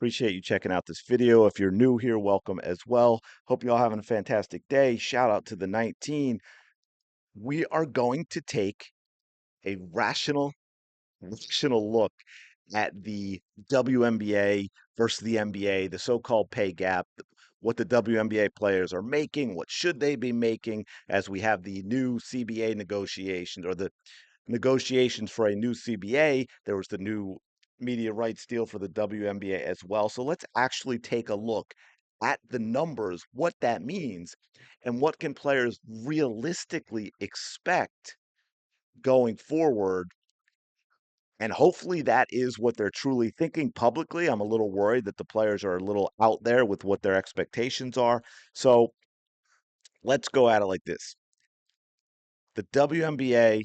Appreciate you checking out this video. If you're new here, welcome as well. Hope you all having a fantastic day. Shout out to the 19. We are going to take a rational look at the WNBA versus the NBA, the so-called pay gap, what the WNBA players are making, what should they be making as we have the new CBA negotiations or the negotiations for a new CBA. There was the new media rights deal for the WNBA as well. So let's actually take a look at the numbers, what that means, and what can players realistically expect going forward. And hopefully that is what they're truly thinking publicly. I'm a little worried that the players are a little out there with what their expectations are. So let's go at it like this. The WNBA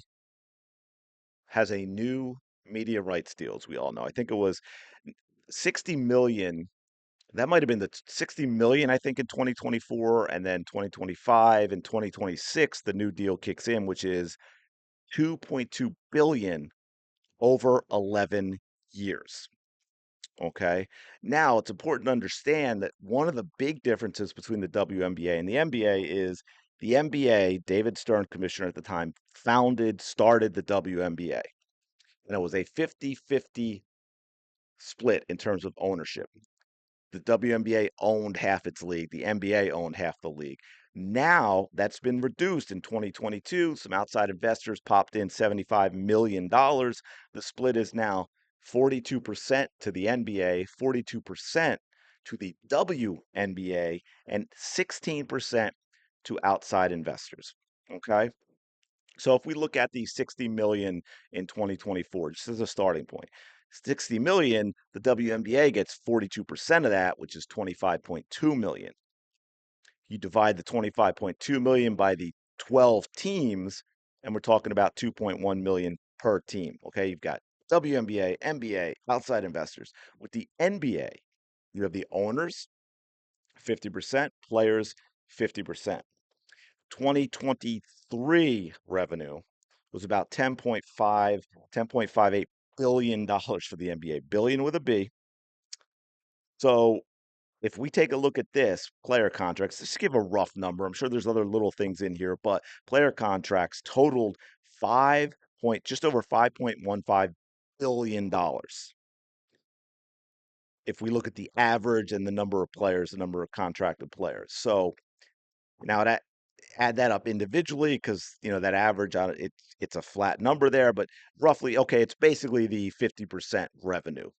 has a new media rights deal, as we all know. I think it was 60 million. That might have been the 60 million, I think, in 2024, and then 2025 and 2026, the new deal kicks in, which is 2.2 billion over 11 years. Okay. Now, it's important to understand that one of the big differences between the WNBA and the NBA is the NBA, David Stern, commissioner at the time, started the WNBA. And it was a 50-50 split in terms of ownership. The WNBA owned half its league, the NBA owned half the league. Now that's been reduced in 2022. Some outside investors popped in $75 million. The split is now 42% to the NBA, 42% to the WNBA, and 16% to outside investors. Okay. So if we look at the 60 million in 2024, just as a starting point, 60 million, the WNBA gets 42% of that, which is 25.2 million. You divide the 25.2 million by the 12 teams, and we're talking about 2.1 million per team. Okay, you've got WNBA, NBA, outside investors. With the NBA, you have the owners, 50%, players, 50%. 2023 revenue was about 10.58 billion dollars for the NBA, billion with a B. So if we take a look at this, player contracts, just give a rough number. I'm sure there's other little things in here, but player contracts totaled just over $5.15 billion. If we look at the average and the number of players, the number of contracted players. So now that add that up individually because that average on it's a flat number there, but roughly, okay, it's basically the 50% revenue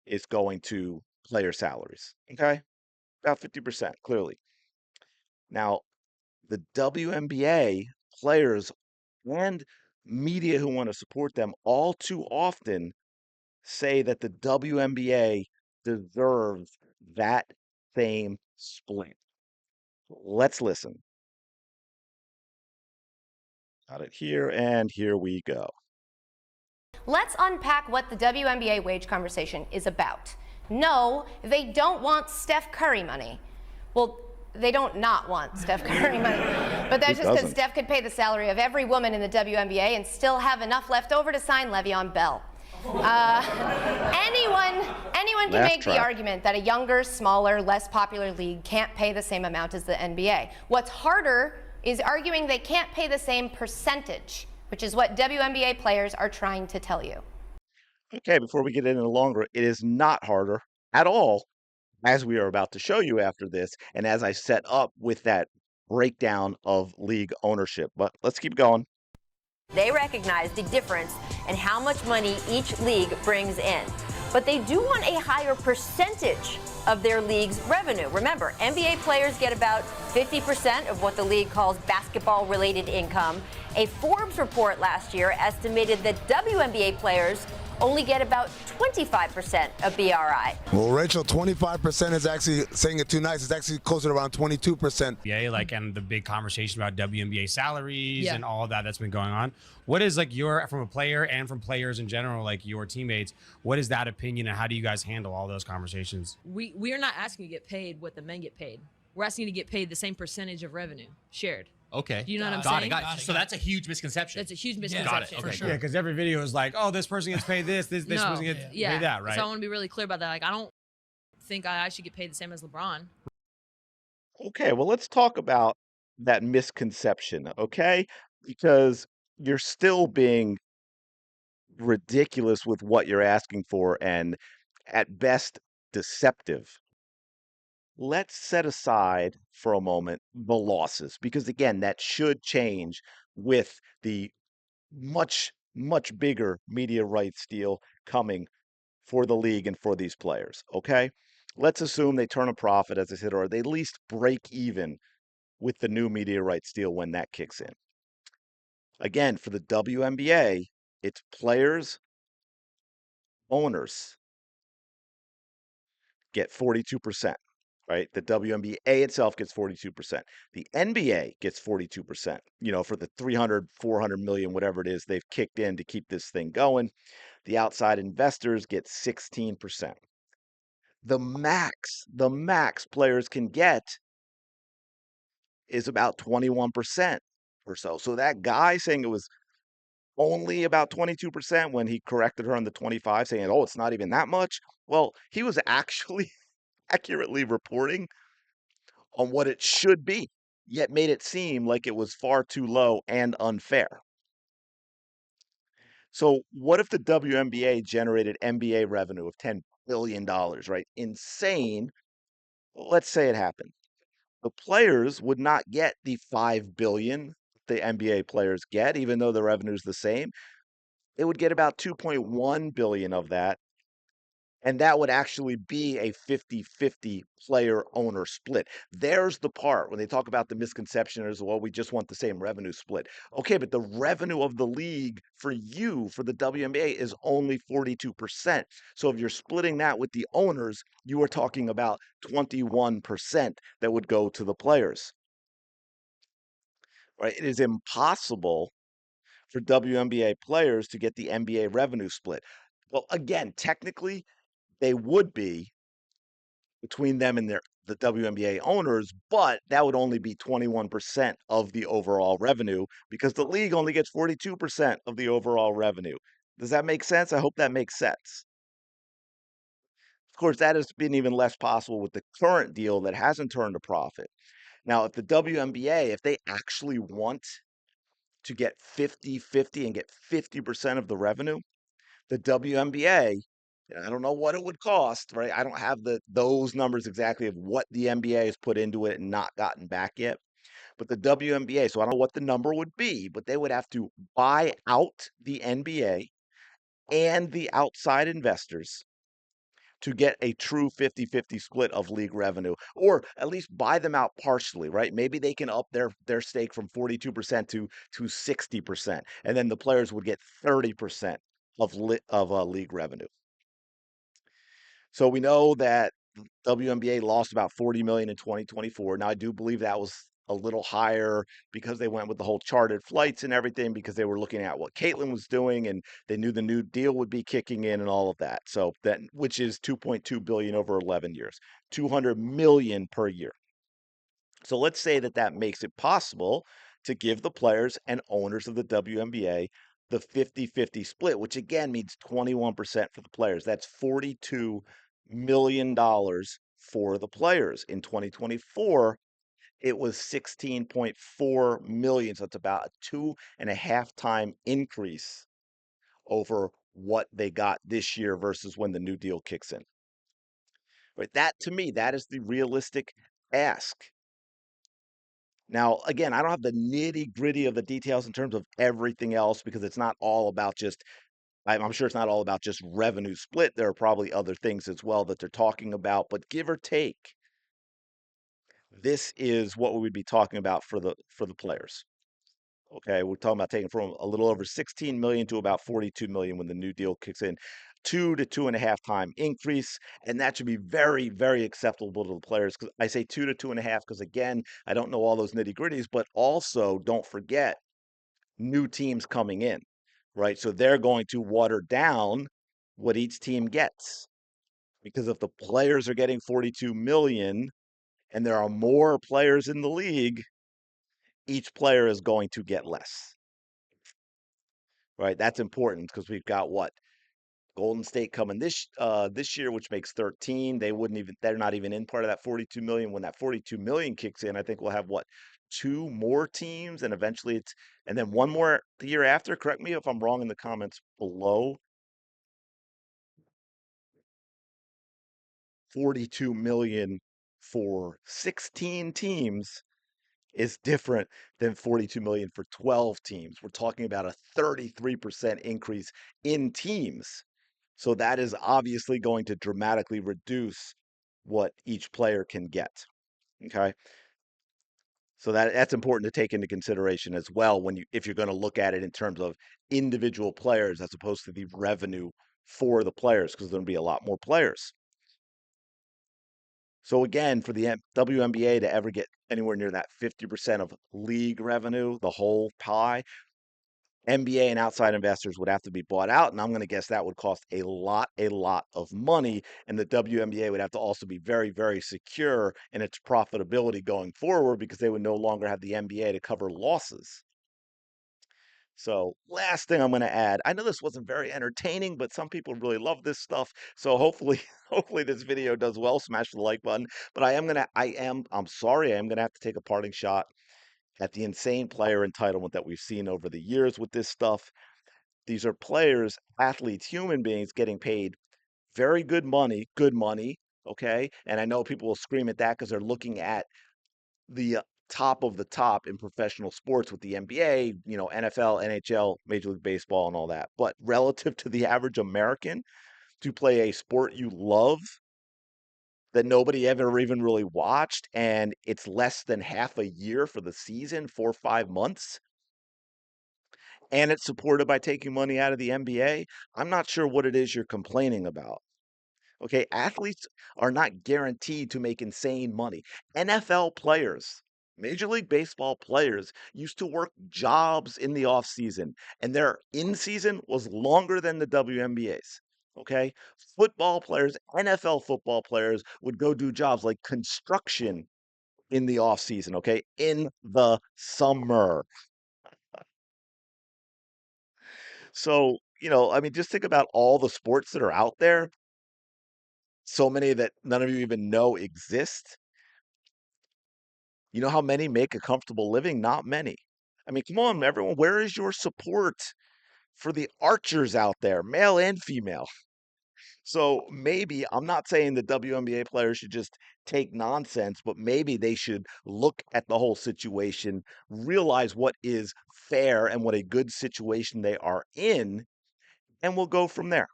is going to player salaries. Okay, about 50%, clearly. Now, the WNBA players and media who want to support them all too often say that the WNBA deserves that same split. Let's listen. Got it here, and here we go. Let's unpack what the WNBA wage conversation is about. No, they don't want Steph Curry money. Well, they don't not want Steph Curry money, but that's just because Steph could pay the salary of every woman in the WNBA and still have enough left over to sign Le'Veon Bell. Anyone can make the argument that a younger, smaller, less popular league can't pay the same amount as the NBA. What's harder is arguing they can't pay the same percentage, which is what WNBA players are trying to tell you. Okay, before we get into longer, it is not harder at all, as we are about to show you after this, and as I set up with that breakdown of league ownership. But let's keep going. They recognize the difference in how much money each league brings in, but they do want a higher percentage of their league's revenue. Remember, NBA players get about 50% of what the league calls basketball-related income. A Forbes report last year estimated that WNBA players only get about 25% of BRI. Well, Rachel, 25% is actually saying it too nice. It's actually closer to around 22%. Yeah, and the big conversation about WNBA salaries and all of that that's been going on. What is from a player and from players in general, your teammates, what is that opinion and how do you guys handle all those conversations? We are not asking to get paid what the men get paid. We're asking to get paid the same percentage of revenue shared. Okay. Do you know what I'm saying? Got it. So that's a huge misconception. That's a huge misconception. Got it. Okay, for sure. Yeah, because every video is like, oh, this person gets paid this person gets paid that, right? So I want to be really clear about that. I don't think I should get paid the same as LeBron. Okay, well, let's talk about that misconception, okay? Because you're still being ridiculous with what you're asking for and at best deceptive. Let's set aside for a moment the losses because again, that should change with the much bigger media rights deal coming for the league and for these players, okay? Let's assume they turn a profit, as I said, or they at least break even with the new media rights deal when that kicks in. Again, for the WNBA, it's players, owners get 42%, right? The WNBA itself gets 42%. The NBA gets 42%, for the 300, 400 million, whatever it is they've kicked in to keep this thing going. The outside investors get 16%. The max players can get is about 21% or so. So that guy saying it was only about 22% when he corrected her on the 25, saying, oh, it's not even that much. Well, he was actually accurately reporting on what it should be, yet made it seem like it was far too low and unfair. So, what if the WNBA generated NBA revenue of $10 billion, right? Insane. Let's say it happened. The players would not get the 5 billion the NBA players get, even though the revenue is the same. They would get about 2.1 billion of that, and that would actually be a 50-50 player owner split. There's the part when they talk about the misconception is, well, we just want the same revenue split. Okay, but the revenue of the league for you, for the WNBA, is only 42%. So if you're splitting that with the owners, you are talking about 21% that would go to the players, right? It is impossible for WNBA players to get the NBA revenue split. Well, again, technically, they would be between them and the WNBA owners, but that would only be 21% of the overall revenue because the league only gets 42% of the overall revenue. Does that make sense? I hope that makes sense. Of course, that has been even less possible with the current deal that hasn't turned a profit. Now, if the WNBA, if they actually want to get 50-50 and get 50% of the revenue, the WNBA, I don't know what it would cost, right? I don't have those numbers exactly of what the NBA has put into it and not gotten back yet. But the WNBA, so I don't know what the number would be, but they would have to buy out the NBA and the outside investors to get a true 50-50 split of league revenue, or at least buy them out partially, right? Maybe they can up their stake from 42% to 60%, and then the players would get 30% of league revenue. So we know that WNBA lost about 40 million in 2024. Now I do believe that was a little higher because they went with the whole chartered flights and everything because they were looking at what Caitlin was doing and they knew the new deal would be kicking in and all of that. So that which is 2.2 billion over 11 years, 200 million per year. So let's say that makes it possible to give the players and owners of the WNBA the 50-50 split, which again means 21% for the players. That's $42 million for the players. In 2024, it was 16.4 million. So it's about a 2.5 time increase over what they got this year versus when the new deal kicks in. Right? That to me, that is the realistic ask. Now, again, I don't have the nitty-gritty of the details in terms of everything else because it's not all about just I'm sure it's not all about just revenue split. There are probably other things as well that they're talking about, but give or take, this is what we would be talking about for the players. Okay, we're talking about taking from a little over 16 million to about 42 million when the new deal kicks in. 2 to 2.5 time increase, and that should be very, very acceptable to the players. Because I say 2 to 2.5, because again, I don't know all those nitty gritties, but also don't forget new teams coming in, right? So they're going to water down what each team gets. Because if the players are getting 42 million and there are more players in the league, each player is going to get less. Right? That's important because we've got what? Golden State coming this year, which makes 13. They're not even in part of that 42 million. When that 42 million kicks in, I think we'll have what, two more teams, and eventually and then one more the year after. Correct me if I'm wrong in the comments below. 42 million for 16 teams is different than 42 million for 12 teams. We're talking about a 33% increase in teams. So that is obviously going to dramatically reduce what each player can get. Okay. So that's important to take into consideration as well if you're going to look at it in terms of individual players as opposed to the revenue for the players, because there'll be a lot more players. So again, for the WNBA to ever get anywhere near that 50% of league revenue, the whole pie, NBA and outside investors would have to be bought out, and I'm going to guess that would cost a lot of money, and the WNBA would have to also be very, very secure in its profitability going forward, because they would no longer have the NBA to cover losses. So last thing I'm going to add, I know this wasn't very entertaining, but some people really love this stuff. So hopefully, hopefully this video does well. Smash the like button. But I'm sorry, I am going to have to take a parting shot at the insane player entitlement that we've seen over the years with this stuff. These are players, athletes, human beings getting paid very good money. Okay. And I know people will scream at that because they're looking at the top of the top in professional sports with the NBA, NFL, NHL, Major League Baseball, and all that. But relative to the average American, to play a sport you love that nobody ever even really watched, and it's less than half a year for the season, 4 or 5 months, and it's supported by taking money out of the NBA, I'm not sure what it is you're complaining about. Okay, athletes are not guaranteed to make insane money. NFL players, Major League Baseball players used to work jobs in the off season, and their in season was longer than the WNBA's. Okay, football players, NFL football players would go do jobs like construction in the off season. Okay, in the summer. So, I mean, just think about all the sports that are out there. So many that none of you even know exist. You know how many make a comfortable living? Not many. I mean, come on, everyone, where is your support for the archers out there, male and female? So maybe, I'm not saying the WNBA players should just take nonsense, but maybe they should look at the whole situation, realize what is fair and what a good situation they are in, and we'll go from there.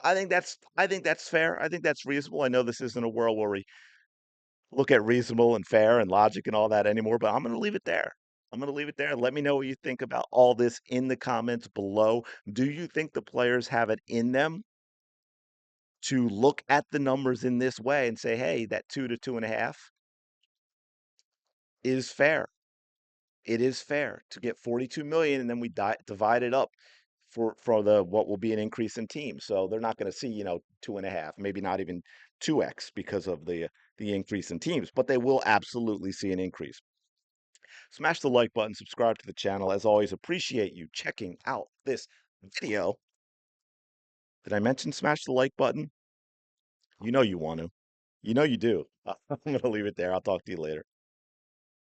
I think that's fair. I think that's reasonable. I know this isn't a world where we look at reasonable and fair and logic and all that anymore, but I'm going to leave it there. I'm going to leave it there. Let me know what you think about all this in the comments below. Do you think the players have it in them to look at the numbers in this way and say, hey, that 2 to 2.5 is fair? It is fair to get 42 million, and then we divide it up for the what will be an increase in teams. So they're not going to see 2.5, maybe not even 2x because of the increase in teams, but they will absolutely see an increase. Smash the like button, subscribe to the channel. As always, appreciate you checking out this video. Did I mention smash the like button? You know you want to. You know you do. I'm going to leave it there. I'll talk to you later.